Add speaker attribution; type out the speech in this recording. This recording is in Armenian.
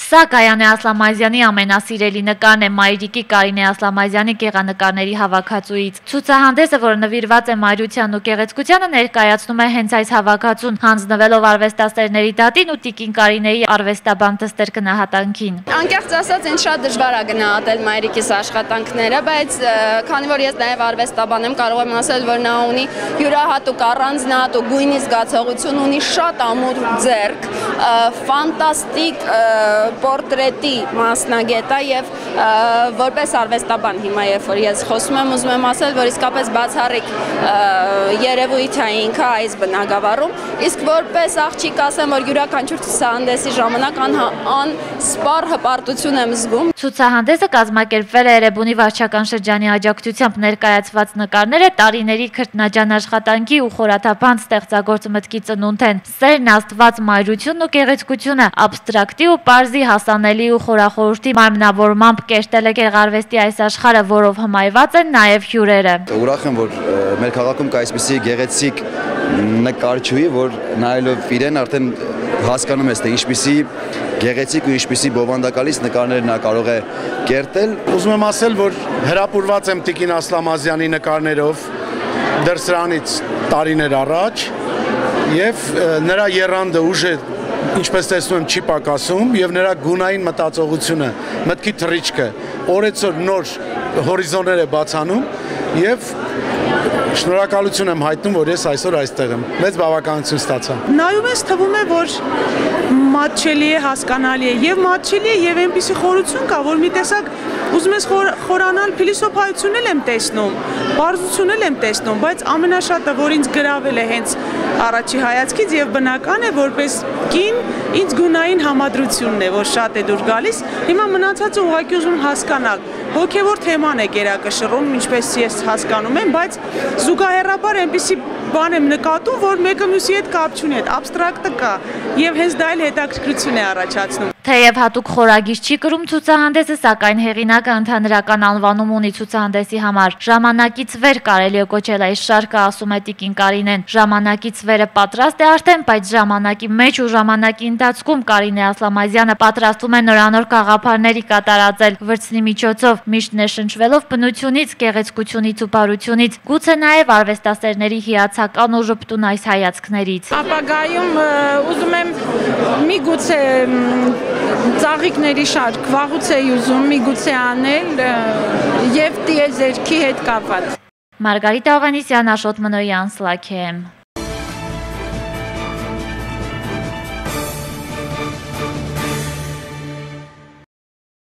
Speaker 1: Սա Գայանե Ասլամազյանի ամենասիրելի նկարն է մայրիկի Կարինե Ասլամազյանի գեղանկարների հավաքածուից։ Ցուցահանդեսը, որը նվիրված է մայրությանն ու գեղեցկությանը, ներկայացնում է հենց այս հավաքածուն, հանձնվելով արվեստասերների դատին ու տիկին Կարինեի արվեստաբան Դստեր գնահատանքին։
Speaker 2: Անկեղծ ասած, ինձ շատ դժվար է գնահատել մայրիկիս աշխատանքները, բայց քանի որ ես նաև արվեստաբան եմ, կարող եմ ասել, որ նա ունի յուրահատուկ առանձնահատուկ գույնի զգացողություն, ունի շատ ամուր ձեռք, ֆանտաստիկ պորտրետի մասնագետ է եւ որպես արվեստաբան հիմա երբ որ ես խոսում եմ, ուզում եմ ասել, որ իսկապես բացառիկ երևույթ է ինքը այս բնագավառում, իսկ որպես աղջիկ ասեմ, որ յուրաքանչյուր ցուցահանդեսի ժամանակ անսպառ հպարտություն եմ զգում։
Speaker 1: Ցուցահանդեսը կազմակերպվել է Էրեբունի վարչական շրջանի աջակցությամբ, ներկայացված նկարները տարիների քրտնաջան աշխատանքի ու խորաթափանց ստեղծագործ մտքի ծնունդ են։ Սերն, Աստված, մայրությունն ու գեղեցկությունը, աբստրակտի ու պարզի, հասանելի ու խորախորհրդի մարմնավորմամբ կերտել է գեղարվեստի այս աշխարհը, որով հմայված են նաև հյուրերը։
Speaker 3: Ուրախ եմ, որ մեր քաղաքում կա այսպիսի գեղեցիկ նկարչուհի, որ նայելով իրեն արդեն հասկանում ես, թե ինչպիսի գեղեցիկ ու ինչպիսի բովանդակալից նկարներ նա կարող է կերտել։
Speaker 4: Ուզում եմ ասել, որ հրապուրված եմ տիկին Ասլամազյանի նկարներով դեռ սրանից տարիներ առաջ եւ նրա եռանդը ուժը, ինչպես տեսնում եմ, չի պակասում եւ նրա գունային մտածողությունը, մտքի թռիչքը օրեցօր նոր հորիզոններ է բացանում եւ շնորհակալություն եմ հայտնում, որ ես այսօր այստեղ եմ։ Մեծ բավականություն ստացա։
Speaker 5: Նայում ես, թվում է, որ մատչելի է, հասկանալի է եւ մատչելի է եւ այնպիսի խորություն կա, որ մի տեսակ ուզում ես խորանալ, փիլիսոփայություն եմ տեսնում, բարձություն եմ տեսնում, բայց ամենաշատը, որ ինձ գրավել է հենց առաջի հայացքից եւ բնական է, որպես կին ինձ գունային համադրությունն է, որ շատ է դուր գալիս։ Հիմա մնացածը ուղղակի ուզում հասկանալ, հոգեվոր թեման է գերակշռում, ինչպես ես հասկանում եմ, բայց զուգահեռաբար այնպիսի բան եմ նկատում, որ մեկը մյուսի հետ կապ չունի, աբստրակտը կա եւ հենց դա էլ հետաքրքրություն է առաջացնում։
Speaker 1: Թեև հատուկ խորագիր չի կրում ցուցահանդեսը, սակայն հեղինակը ընդհանրական անվանում ունի ցուցահանդեսի համար։ Ժամանակից վեր կարելի է կոչել այս շարքը, ասում է տիկին Կարինեն։ Ժամանակից վերը պատրաստ է արդեն, բայց ժամանակի մեջ ու ժամանակի ընթացքում Կարինե Ասլամազյանը պատրաստվում է նորանոր գաղափարների կատարածել վրձնի միջոցով, միշտ ներշնչվելով բնությունից, գեղեցկությունից ու բարությունից, գուցե նաև արվեստասերների հիացական ու ժպտուն այս հայացքներից։
Speaker 6: Ապագայում ուզում եմ միգուցե ծաղիկների շարք վաղուց էի ուզում միգուցե անել եւ տիեզերքի հետ կապված։
Speaker 1: Մարգարիտ Ավանեսյան, Աշոտ Մնոյան, Սլաքեմ։